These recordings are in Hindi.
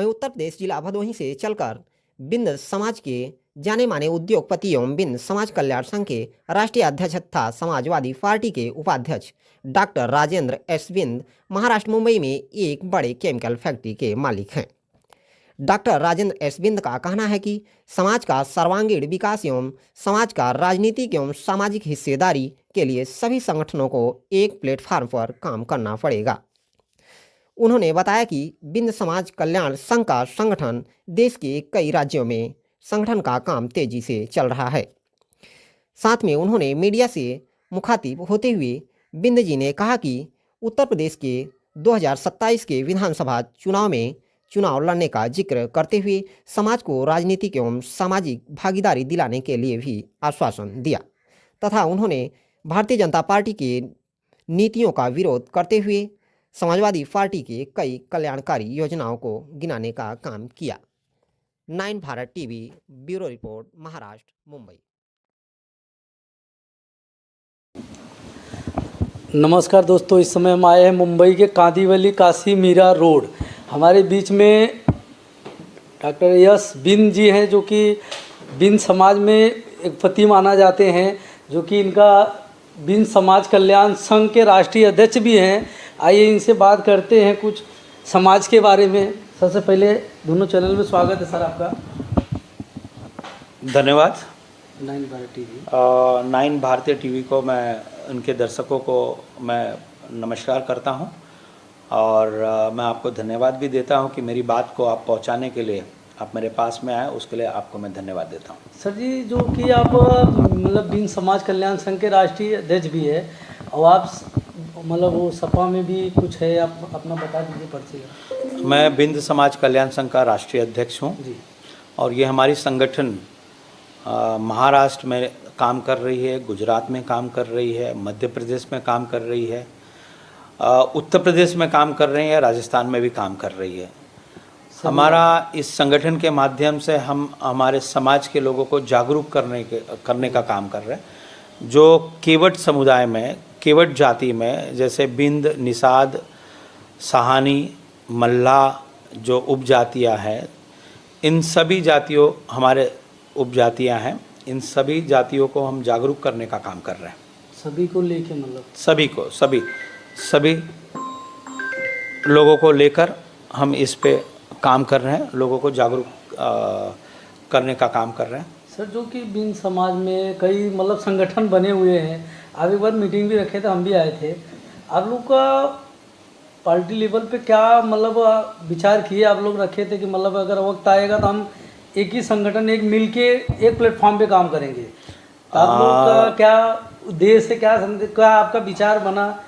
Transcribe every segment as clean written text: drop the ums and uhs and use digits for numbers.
वहीं उत्तर प्रदेश जिला भदोही से चलकर बिंद समाज के जाने माने उद्योगपति एवं बिंद समाज कल्याण संघ के राष्ट्रीय अध्यक्ष तथा समाजवादी पार्टी के उपाध्यक्ष डॉक्टर राजेंद्र एस बिंद महाराष्ट्र मुंबई में एक बड़े केमिकल फैक्ट्री के मालिक हैं। डॉक्टर राजेंद्र एस बिंद का कहना है कि समाज का सर्वांगीण विकास एवं समाज का राजनीतिक एवं सामाजिक हिस्सेदारी के लिए सभी संगठनों को एक प्लेटफार्म पर काम करना पड़ेगा। उन्होंने बताया कि बिंद समाज कल्याण संघ का संगठन देश के कई राज्यों में संगठन का काम तेजी से चल रहा है। साथ में उन्होंने मीडिया से मुखातिब होते हुए बिंद जी ने कहा कि उत्तर प्रदेश के 2027 के विधानसभा चुनाव में चुनाव लड़ने का जिक्र करते हुए समाज को राजनीतिक एवं सामाजिक भागीदारी दिलाने के लिए भी आश्वासन दिया तथा उन्होंने भारतीय जनता पार्टी के नीतियों का विरोध करते हुए समाजवादी पार्टी के कई कल्याणकारी योजनाओं को गिनाने का काम किया। 9 Bharat TV bureau report, Maharashtra, Mumbai. नमस्कार दोस्तों, इस समय हम आए हैं मुंबई के कांदिवली काशी मीरा रोड। हमारे बीच में डॉक्टर यश बिंद जी हैं, जो कि बिंद समाज में एक पति माना जाते हैं, जो कि इनका बिंद समाज कल्याण संघ के राष्ट्रीय अध्यक्ष भी हैं। आइए इनसे बात करते हैं कुछ समाज के बारे में। सबसे पहले दोनों चैनल में स्वागत है सर आपका। धन्यवाद। 9 भारत टीवी 9 भारतीय टीवी को मैं, उनके दर्शकों को मैं नमस्कार करता हूं और मैं आपको धन्यवाद भी देता हूं कि मेरी बात को आप पहुंचाने के लिए आप मेरे पास में आए, उसके लिए आपको मैं धन्यवाद देता हूं। सर जी, जो कि आप मतलब बिंद समाज कल्याण संघ के राष्ट्रीय अध्यक्ष भी है और आप मतलब वो सपा में भी कुछ है, आप अपना बता दीजिए परिचय। मैं बिंद समाज कल्याण संघ का राष्ट्रीय अध्यक्ष हूं जी, और ये हमारी संगठन महाराष्ट्र में काम कर रही है, गुजरात में काम कर रही है, मध्य प्रदेश में काम कर रही है, उत्तर प्रदेश में काम कर रही है, राजस्थान में भी काम कर रही है। हमारा इस संगठन के माध्यम से हम हमारे समाज के लोगों को जागरूक करने का काम कर रहे हैं। जो केवट समुदाय में, केवट जाति में, जैसे बिंद, निषाद, सहानी, मल्ला जो उपजातियाँ हैं, इन सभी जातियों, हमारे उपजातियाँ हैं, इन सभी जातियों को हम जागरूक करने का काम कर रहे हैं। सभी को लेके मतलब सभी को, सभी लोगों को लेकर हम इस पे काम कर रहे हैं, लोगों को जागरूक करने का काम कर रहे हैं। सर, जो कि बिंद समाज में कई मतलब संगठन बने हुए हैं, आप एक बार मीटिंग भी रखे थे, हम भी आए थे। आप लोग का पार्टी लेवल पे क्या मतलब विचार किए आप लोग रखे थे कि मतलब अगर वक्त आएगा तो हम एक ही संगठन, एक मिल के एक प्लेटफॉर्म पे काम करेंगे? तो आप लोग का क्या उद्देश्य है, क्या आपका विचार बना?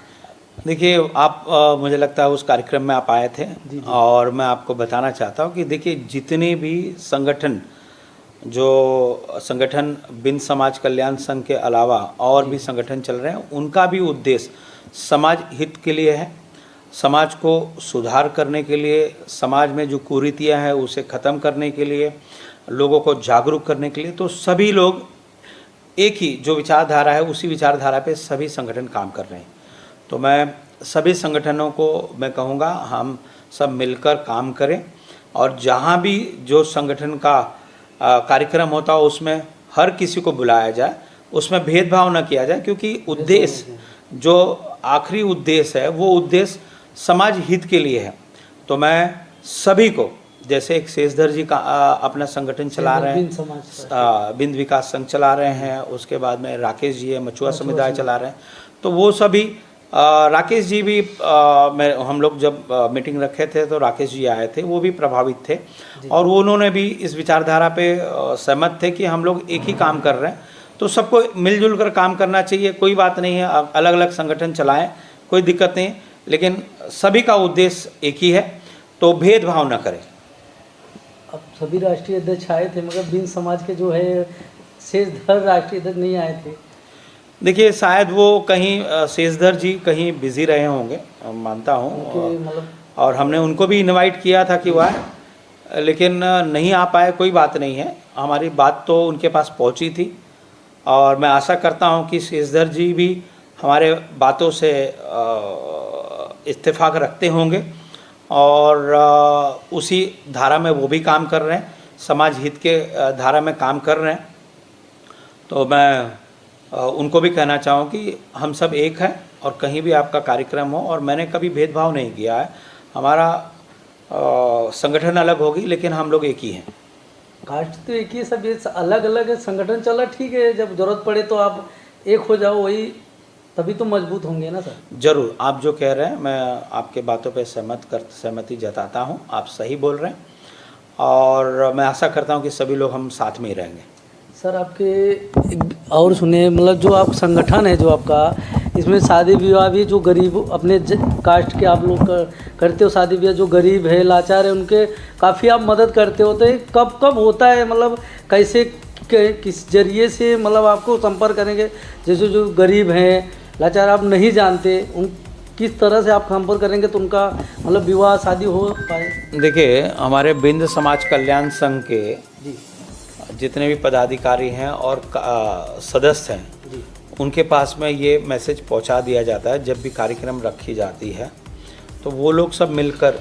देखिए, आप मुझे लगता है उस कार्यक्रम में आप आए थे जी। और मैं आपको बताना चाहता हूँ कि देखिए, जितने भी संगठन, जो संगठन बिंद समाज कल्याण संघ के अलावा और भी संगठन चल रहे हैं, उनका भी उद्देश्य समाज हित के लिए है, समाज को सुधार करने के लिए, समाज में जो कुरीतियाँ हैं उसे ख़त्म करने के लिए, लोगों को जागरूक करने के लिए। तो सभी लोग एक ही जो विचारधारा है, उसी विचारधारा पे सभी संगठन काम कर रहे हैं। तो मैं सभी संगठनों को मैं कहूँगा, हम सब मिलकर काम करें और जहाँ भी जो संगठन का कार्यक्रम होता हो उसमें हर किसी को बुलाया जाए, उसमें भेदभाव न किया जाए, क्योंकि उद्देश्य, जो आखिरी उद्देश्य है, वो उद्देश्य समाज हित के लिए है। तो मैं सभी को, जैसे एक शेषधर जी का अपना संगठन चला रहे हैं, बिंद विकास संघ चला रहे हैं, उसके बाद में राकेश जी है, मछुआ समुदाय चला रहे हैं, तो वो सभी राकेश जी भी हम लोग जब मीटिंग रखे थे तो राकेश जी आए थे, वो भी प्रभावित थे और उन्होंने भी इस विचारधारा पे सहमत थे कि हम लोग एक ही काम कर रहे हैं, तो सबको मिलजुल कर काम करना चाहिए। कोई बात नहीं है, अलग अलग संगठन चलाएं, कोई दिक्कत नहीं, लेकिन सभी का उद्देश्य एक ही है, तो भेदभाव न करें। अब सभी राष्ट्रीय अध्यक्ष आए थे, मगर बिंद समाज के जो है शेषधर राष्ट्रीय अध्यक्ष नहीं आए थे। देखिए, शायद वो कहीं शेषधर जी कहीं बिजी रहे होंगे, मानता हूँ, और हमने उनको भी इनवाइट किया था कि वह आए, लेकिन नहीं आ पाए। कोई बात नहीं है, हमारी बात तो उनके पास पहुँची थी और मैं आशा करता हूँ कि शेषधर जी भी हमारे बातों से इत्तेफाक रखते होंगे और उसी धारा में वो भी काम कर रहे हैं, समाज हित के धारा में काम कर रहे हैं। तो मैं उनको भी कहना चाहूँ कि हम सब एक हैं और कहीं भी आपका कार्यक्रम हो, और मैंने कभी भेदभाव नहीं किया है। हमारा संगठन अलग होगी लेकिन हम लोग एक ही हैं। कास्ट तो एक ही, सब ये अलग अलग है, संगठन चला ठीक है, जब जरूरत पड़े तो आप एक हो जाओ, वही तभी तो मजबूत होंगे ना सर। जरूर, आप जो कह रहे हैं मैं आपके बातों पे सहमति जताता हूँ, आप सही बोल रहे हैं और मैं आशा करता हूँ कि सभी लोग हम साथ में ही रहेंगे। सर आपके और सुने, मतलब जो आप संगठन है जो आपका, इसमें शादी विवाह भी जो गरीब अपने कास्ट के आप लोग करते हो, शादी विवाह जो गरीब है लाचार है उनके काफ़ी आप मदद करते हो। तो ये कब कब होता है, मतलब कैसे किस जरिए से मतलब आपको संपर्क करेंगे? जैसे जो गरीब हैं लाचार आप नहीं जानते, उन किस तरह से आप संपर्क करेंगे तो उनका मतलब विवाह शादी हो पाए? देखिए, हमारे बिंद समाज कल्याण संघ के जी जितने भी पदाधिकारी हैं और सदस्य हैं जी उनके पास में ये मैसेज पहुंचा दिया जाता है। जब भी कार्यक्रम रखी जाती है तो वो लोग सब मिलकर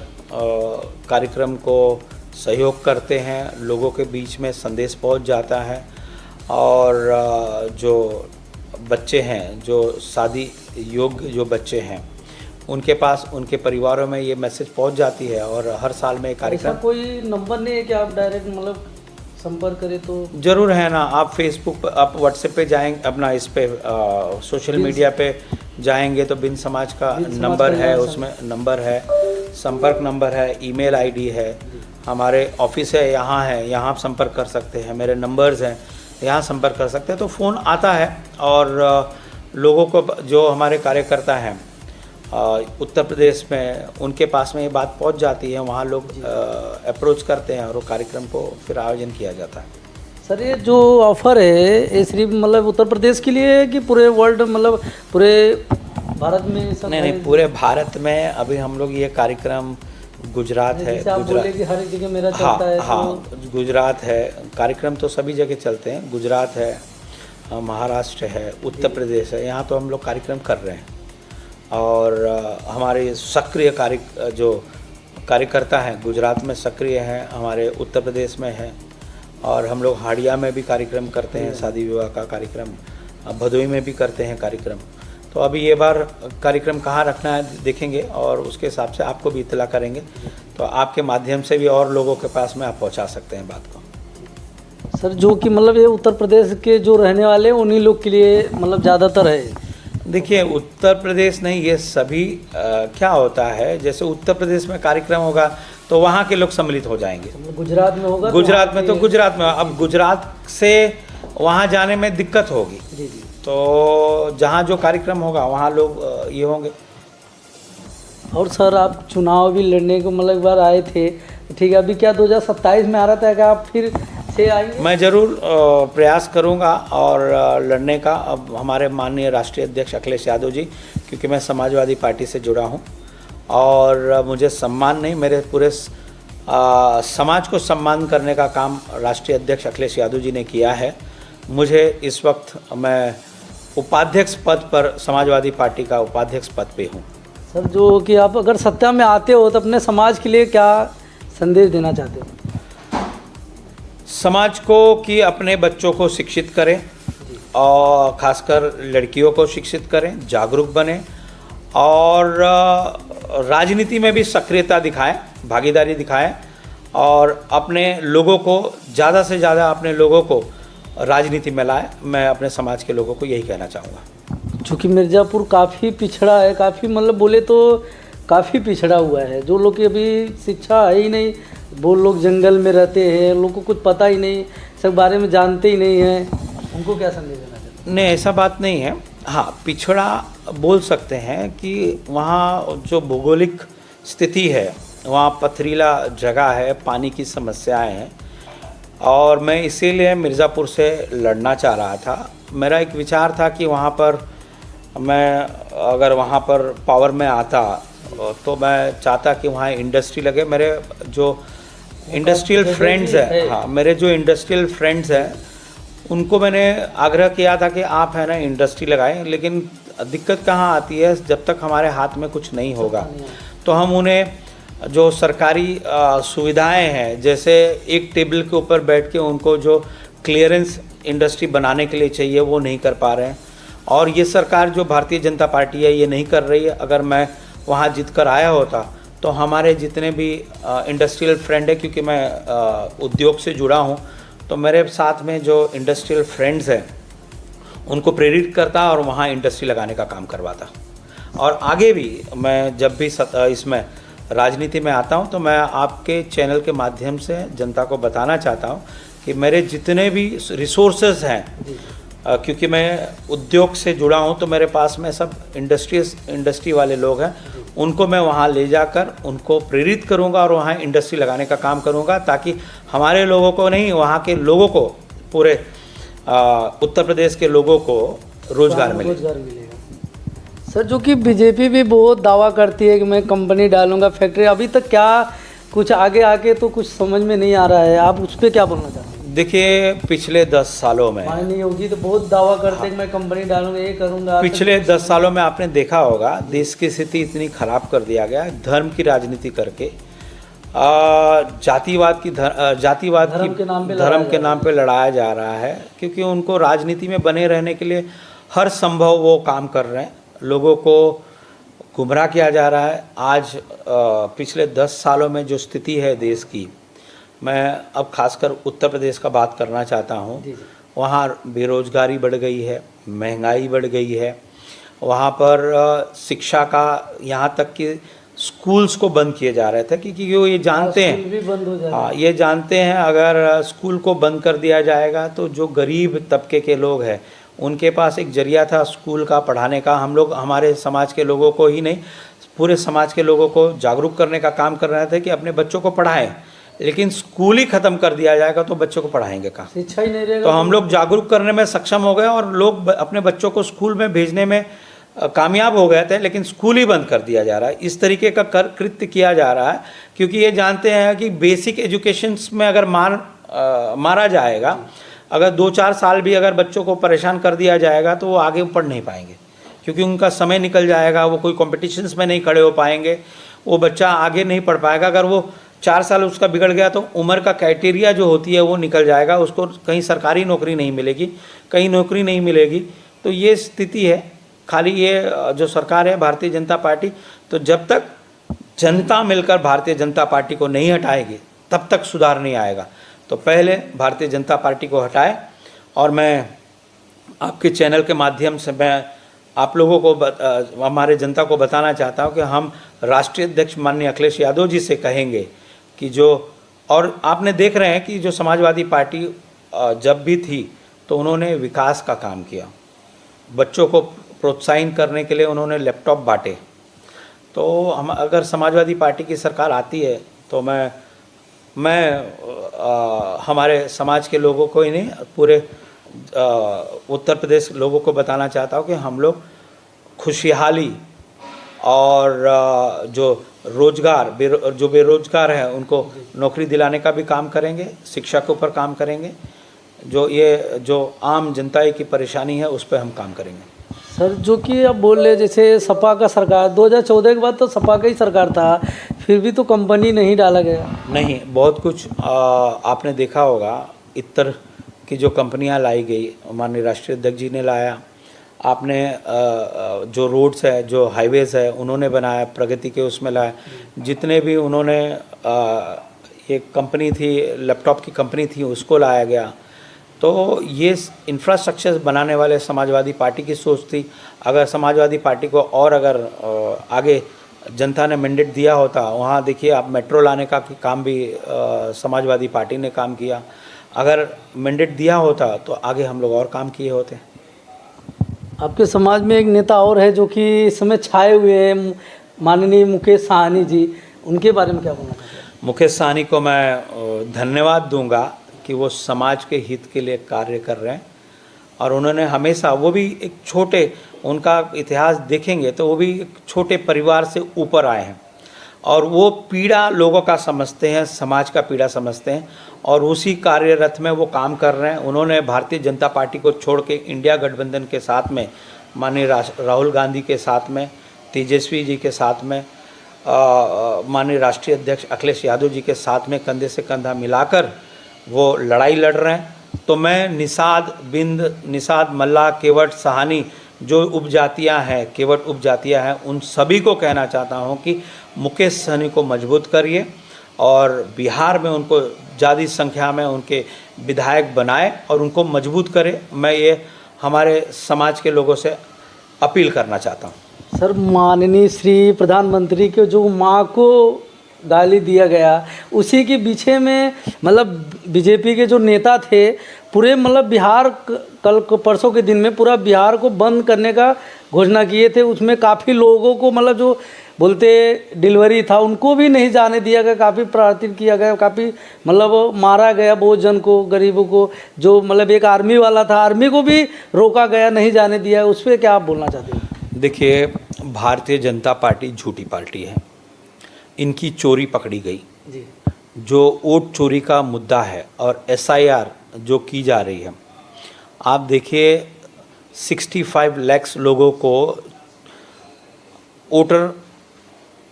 कार्यक्रम को सहयोग करते हैं, लोगों के बीच में संदेश पहुंच जाता है। और जो बच्चे हैं, जो शादी योग्य जो बच्चे हैं, उनके पास उनके परिवारों में ये मैसेज पहुंच जाती है। और हर साल में कार्यक्रम, ऐसा कोई नंबर नहीं है कि आप डायरेक्ट मतलब संपर्क करें तो? जरूर है ना। आप फेसबुक पे, आप व्हाट्सएप पे जाएंगे, अपना इस पे सोशल मीडिया पे जाएंगे तो बिन समाज का नंबर है, उसमें नंबर है, संपर्क नंबर है, ईमेल आईडी है, हमारे ऑफिस है यहाँ आप संपर्क कर सकते हैं, मेरे नंबर्स हैं, यहाँ संपर्क कर सकते हैं। तो फ़ोन आता है और लोगों को, जो हमारे कार्यकर्ता हैं उत्तर प्रदेश में, उनके पास में ये बात पहुंच जाती है, वहाँ लोग अप्रोच करते हैं और वो कार्यक्रम को फिर आयोजन किया जाता है। सर ये जो ऑफ़र है ये सिर्फ मतलब उत्तर प्रदेश के लिए है कि पूरे वर्ल्ड, मतलब पूरे भारत में सब? नहीं, पूरे भारत में। अभी हम लोग ये कार्यक्रम गुजरात है, गुजरात कि हर एक जगह मेरा चलता है। हाँ, गुजरात है, कार्यक्रम तो सभी जगह चलते हैं। गुजरात है, महाराष्ट्र है, उत्तर प्रदेश है, यहाँ तो हम लोग कार्यक्रम कर रहे हैं। और हमारे सक्रिय जो कार्यकर्ता हैं गुजरात में सक्रिय हैं, हमारे उत्तर प्रदेश में हैं, और हम लोग हाड़िया में भी कार्यक्रम करते हैं, शादी विवाह का कार्यक्रम, भदोई में भी करते हैं कार्यक्रम। तो अभी ये बार कार्यक्रम कहाँ रखना है देखेंगे और उसके हिसाब से आपको भी इत्तला करेंगे, तो आपके माध्यम से भी और लोगों के पास में आप पहुँचा सकते हैं बात को। सर जो कि मतलब ये उत्तर प्रदेश के जो रहने वाले हैं उन्हीं लोग के लिए मतलब ज़्यादातर है? देखिए, उत्तर प्रदेश नहीं, ये सभी क्या होता है, जैसे उत्तर प्रदेश में कार्यक्रम होगा तो वहाँ के लोग सम्मिलित हो जाएंगे। गुजरात में होगा, गुजरात में तो गुजरात में, अब गुजरात से वहाँ जाने में दिक्कत होगी। जी जी। तो जहाँ जो कार्यक्रम होगा वहाँ लोग ये होंगे। और सर आप चुनाव भी लड़ने को मतलब एक बार आए थे, ठीक है, अभी क्या 2027 में आ रहा था, क्या आप फिर से आएंगे? मैं ज़रूर प्रयास करूंगा और लड़ने का। अब हमारे माननीय राष्ट्रीय अध्यक्ष अखिलेश यादव जी, क्योंकि मैं समाजवादी पार्टी से जुड़ा हूं और मुझे सम्मान नहीं, मेरे पूरे समाज को सम्मान करने का काम राष्ट्रीय अध्यक्ष अखिलेश यादव जी ने किया है। मुझे इस वक्त, मैं उपाध्यक्ष पद पर, समाजवादी पार्टी का उपाध्यक्ष पद पे हूँ। सर जो कि आप अगर सत्ता में आते हो तो अपने समाज के लिए क्या संदेश देना चाहते हो? समाज को कि अपने बच्चों को शिक्षित करें और खासकर लड़कियों को शिक्षित करें, जागरूक बने और राजनीति में भी सक्रियता दिखाएं, भागीदारी दिखाएं और अपने लोगों को, ज़्यादा से ज़्यादा अपने लोगों को राजनीति में लाएं। मैं अपने समाज के लोगों को यही कहना चाहूँगा। चूँकि मिर्ज़ापुर काफ़ी पिछड़ा है, काफ़ी मतलब बोले तो काफ़ी पिछड़ा हुआ है, जो लोग की अभी शिक्षा है ही नहीं, वो लोग जंगल में रहते हैं, लोगों को कुछ पता ही नहीं, सब बारे में जानते ही नहीं हैं, उनको क्या संदेश देना चाहते हैं? नहीं, ऐसा बात नहीं है। हाँ, पिछड़ा बोल सकते हैं कि वहाँ जो भौगोलिक स्थिति है, वहाँ पथरीला जगह है, पानी की समस्याएं हैं और मैं इसीलिए मिर्ज़ापुर से लड़ना चाह रहा था। मेरा एक विचार था कि वहाँ पर मैं, अगर वहाँ पर पावर में आता तो मैं चाहता कि वहाँ इंडस्ट्री लगे। मेरे जो इंडस्ट्रियल फ्रेंड्स हैं, हाँ, मेरे जो इंडस्ट्रियल फ्रेंड्स हैं उनको मैंने आग्रह किया था कि आप है ना इंडस्ट्री लगाएं, लेकिन दिक्कत कहाँ आती है, जब तक हमारे हाथ में कुछ नहीं होगा तो हम उन्हें जो सरकारी सुविधाएं हैं, जैसे एक टेबल के ऊपर बैठ के उनको जो क्लियरेंस इंडस्ट्री बनाने के लिए चाहिए वो नहीं कर पा रहे हैं। और ये सरकार जो भारतीय जनता पार्टी है ये नहीं कर रही है। अगर मैं वहाँ जीत कर आया होता तो हमारे जितने भी इंडस्ट्रियल फ्रेंड है, क्योंकि मैं उद्योग से जुड़ा हूँ, तो मेरे साथ में जो इंडस्ट्रियल फ्रेंड्स हैं उनको प्रेरित करता और वहाँ इंडस्ट्री लगाने का काम करवाता। और आगे भी मैं जब भी इसमें राजनीति में आता हूँ तो मैं आपके चैनल के माध्यम से जनता को बताना चाहता हूँ कि मेरे जितने भी रिसोर्सेज हैं, क्योंकि मैं उद्योग से जुड़ा हूँ तो मेरे पास में सब इंडस्ट्री वाले लोग हैं, उनको मैं वहाँ ले जाकर उनको प्रेरित करूँगा और वहाँ इंडस्ट्री लगाने का काम करूँगा, ताकि हमारे लोगों को नहीं, वहाँ के लोगों को, पूरे उत्तर प्रदेश के लोगों को रोजगार मिले। सर, जो कि बीजेपी भी बहुत दावा करती है कि मैं कंपनी डालूंगा, फैक्ट्री, अभी तक क्या कुछ आगे आके तो कुछ समझ में नहीं आ रहा है, आप उस पर क्या बोलना चाहते हैं? देखिए, पिछले 10 सालों में माननीय योगी तो बहुत दावा करते हैं कि मैं कंपनी डालूंगा, ये करूंगा। पिछले 10 सालों में आपने देखा होगा देश की स्थिति इतनी खराब कर दिया गया, धर्म की राजनीति करके, जातिवाद की धर्म के नाम पे लड़ाया जा रहा है, क्योंकि उनको राजनीति में बने रहने के लिए हर संभव वो काम कर रहे हैं, लोगों को गुमराह किया जा रहा है। आज पिछले 10 सालों में जो स्थिति है देश की, मैं अब खासकर उत्तर प्रदेश का बात करना चाहता हूँ। वहाँ बेरोजगारी बढ़ गई है, महंगाई बढ़ गई है, वहाँ पर शिक्षा का, यहाँ तक कि स्कूल्स को बंद किए जा रहे थे, क्योंकि वो ये जानते हैं, हाँ, ये जानते हैं अगर स्कूल को बंद कर दिया जाएगा तो जो गरीब तबके के लोग हैं उनके पास एक जरिया था स्कूल का पढ़ाने का। हम लोग हमारे समाज के लोगों को ही नहीं, पूरे समाज के लोगों को जागरूक करने का काम कर रहे थे कि अपने बच्चों को पढ़ाएं, लेकिन स्कूल ही ख़त्म कर दिया जाएगा तो बच्चों को पढ़ाएंगे कहाँ? शिक्षा ही नहीं रहेगा। तो हम लोग जागरूक करने में सक्षम हो गए और लोग अपने बच्चों को स्कूल में भेजने में कामयाब हो गए थे, लेकिन स्कूल ही बंद कर दिया जा रहा है। इस तरीके का कृत्य किया जा रहा है, क्योंकि ये जानते हैं कि बेसिक एजुकेशन में अगर मारा जाएगा, अगर 2-4 साल भी अगर बच्चों को परेशान कर दिया जाएगा तो वो आगे पढ़ नहीं पाएंगे, क्योंकि उनका समय निकल जाएगा, वो कोई कॉम्पिटिशन्स में नहीं खड़े हो पाएंगे, वो बच्चा आगे नहीं पढ़ पाएगा। अगर वो 4 साल उसका बिगड़ गया तो उम्र का क्राइटेरिया जो होती है वो निकल जाएगा, उसको कहीं सरकारी नौकरी नहीं मिलेगी, कहीं नौकरी नहीं मिलेगी। तो ये स्थिति है। खाली ये जो सरकार है भारतीय जनता पार्टी, तो जब तक जनता मिलकर भारतीय जनता पार्टी को नहीं हटाएगी तब तक सुधार नहीं आएगा। तो पहले भारतीय जनता पार्टी को हटाए। और मैं आपके चैनल के माध्यम से मैं आप लोगों को हमारे जनता को बताना चाहता हूं कि हम राष्ट्रीय अध्यक्ष माननीय अखिलेश यादव जी से कहेंगे कि जो, और आपने देख रहे हैं कि जो समाजवादी पार्टी जब भी थी तो उन्होंने विकास का काम किया, बच्चों को प्रोत्साहन करने के लिए उन्होंने लैपटॉप बांटे। तो हम अगर समाजवादी पार्टी की सरकार आती है तो मैं हमारे समाज के लोगों को ही नहीं, पूरे उत्तर प्रदेश लोगों को बताना चाहता हूँ कि हम लोग खुशहाली और जो जो बेरोजगार हैं उनको नौकरी दिलाने का भी काम करेंगे, शिक्षा के ऊपर काम करेंगे, जो आम जनता की परेशानी है उस पर हम काम करेंगे। सर, जो कि आप बोल रहे जैसे सपा का सरकार 2014 के बाद तो सपा का ही सरकार था, फिर भी तो कंपनी नहीं डाला गया। नहीं, बहुत कुछ आपने देखा होगा, इतर की जो कंपनियां लाई गई, माननीय राष्ट्रीय अध्यक्ष जी ने लाया। आपने जो रोड्स है, जो हाईवेज़ है, उन्होंने बनाया, प्रगति के उसमें लाया। जितने भी उन्होंने एक कंपनी थी, लैपटॉप की कंपनी थी, उसको लाया गया। तो ये इंफ्रास्ट्रक्चर बनाने वाले समाजवादी पार्टी की सोच थी। अगर समाजवादी पार्टी को और अगर आगे जनता ने मैंडेट दिया होता, वहाँ देखिए आप मेट्रो लाने का काम भी समाजवादी पार्टी ने काम किया। अगर मैंडेट दिया होता तो आगे हम लोग और काम किए होते। आपके समाज में एक नेता और है जो कि इस समय छाए हुए हैं, माननीय मुकेश साहनी जी, उनके बारे में क्या बोलना चाहते हैं? मुकेश साहनी को मैं धन्यवाद दूंगा कि वो समाज के हित के लिए कार्य कर रहे हैं। और उन्होंने हमेशा, वो भी एक छोटे, उनका इतिहास देखेंगे तो वो भी एक छोटे परिवार से ऊपर आए हैं और वो पीड़ा लोगों का समझते हैं, समाज का पीड़ा समझते हैं और उसी कार्यरत में वो काम कर रहे हैं। उन्होंने भारतीय जनता पार्टी को छोड़ के इंडिया गठबंधन के साथ में, माननीय राहुल गांधी के साथ में, तेजस्वी जी के साथ में माननीय राष्ट्रीय अध्यक्ष अखिलेश यादव जी के साथ में कंधे से कंधा मिलाकर वो लड़ाई लड़ रहे हैं। तो मैं निषाद, बिंद, निषाद, मल्ला, केवट, सहानी जो उपजातियां हैं, केवट उपजातियां हैं, उन सभी को कहना चाहता हूं कि मुकेश सहनी को मजबूत करिए और बिहार में उनको ज़्यादा संख्या में उनके विधायक बनाए और उनको मजबूत करे। मैं ये हमारे समाज के लोगों से अपील करना चाहता हूँ। सर, माननीय श्री प्रधानमंत्री के जो माँ को गाली दिया गया, उसी के पीछे में मतलब बीजेपी के जो नेता थे पूरे मतलब बिहार कल परसों के दिन में पूरा बिहार को बंद करने का घोषणा किए थे। उसमें काफ़ी लोगों को मतलब जो बोलते डिलीवरी था उनको भी नहीं जाने दिया गया, काफ़ी प्रताड़ित किया गया, काफ़ी मतलब मारा गया बहुत जन को, गरीबों को। जो मतलब एक आर्मी वाला था, आर्मी को भी रोका गया, नहीं जाने दिया। उस पर क्या आप बोलना चाहते हैं? देखिए, भारतीय जनता पार्टी झूठी पार्टी है, इनकी चोरी पकड़ी गई जी। जो वोट चोरी का मुद्दा है और SIR जो की जा रही है, आप देखिए 65 लाख लोगों को वोटर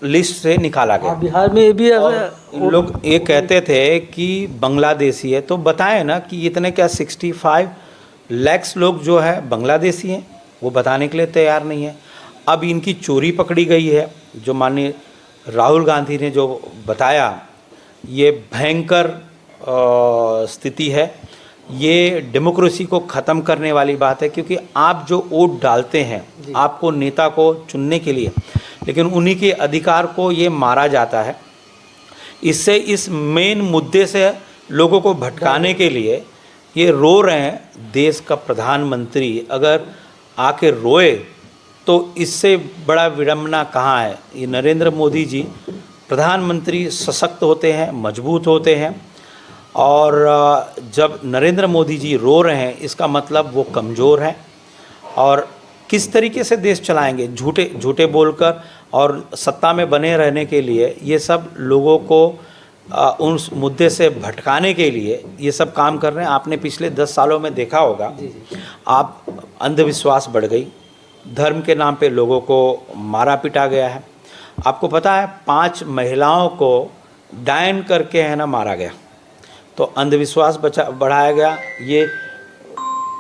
लिस्ट से निकाला गया। बिहार में ये भी लोग ये कहते थे कि बांग्लादेशी है, तो बताएं ना कि इतने क्या 65 लाख लोग जो है बांग्लादेशी हैं, वो बताने के लिए तैयार नहीं है। अब इनकी चोरी पकड़ी गई है, जो माननीय राहुल गांधी ने जो बताया, ये भयंकर स्थिति है। ये डेमोक्रेसी को ख़त्म करने वाली बात है, क्योंकि आप जो वोट डालते हैं आपको नेता को चुनने के लिए, लेकिन उन्हीं के अधिकार को ये मारा जाता है। इससे इस मेन मुद्दे से लोगों को भटकाने के लिए ये रो रहे हैं। देश का प्रधानमंत्री अगर आके रोए तो इससे बड़ा विडंबना कहाँ है। ये नरेंद्र मोदी जी प्रधानमंत्री सशक्त होते हैं, मजबूत होते हैं, और जब नरेंद्र मोदी जी रो रहे हैं इसका मतलब वो कमज़ोर हैं। और किस तरीके से देश चलाएंगे, झूठे बोलकर और सत्ता में बने रहने के लिए, ये सब लोगों को उस मुद्दे से भटकाने के लिए ये सब काम कर रहे हैं। आपने पिछले 10 सालों में देखा होगा, आप अंधविश्वास बढ़ गई, धर्म के नाम पे लोगों को मारा पीटा गया है। आपको पता है 5 महिलाओं को डायन करके है ना मारा गया, तो अंधविश्वास बढ़ाया गया। ये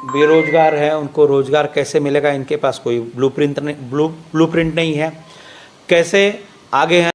बेरोजगार है, उनको रोजगार कैसे मिलेगा, इनके पास कोई ब्लूप्रिंट नहीं है, कैसे आगे हैं।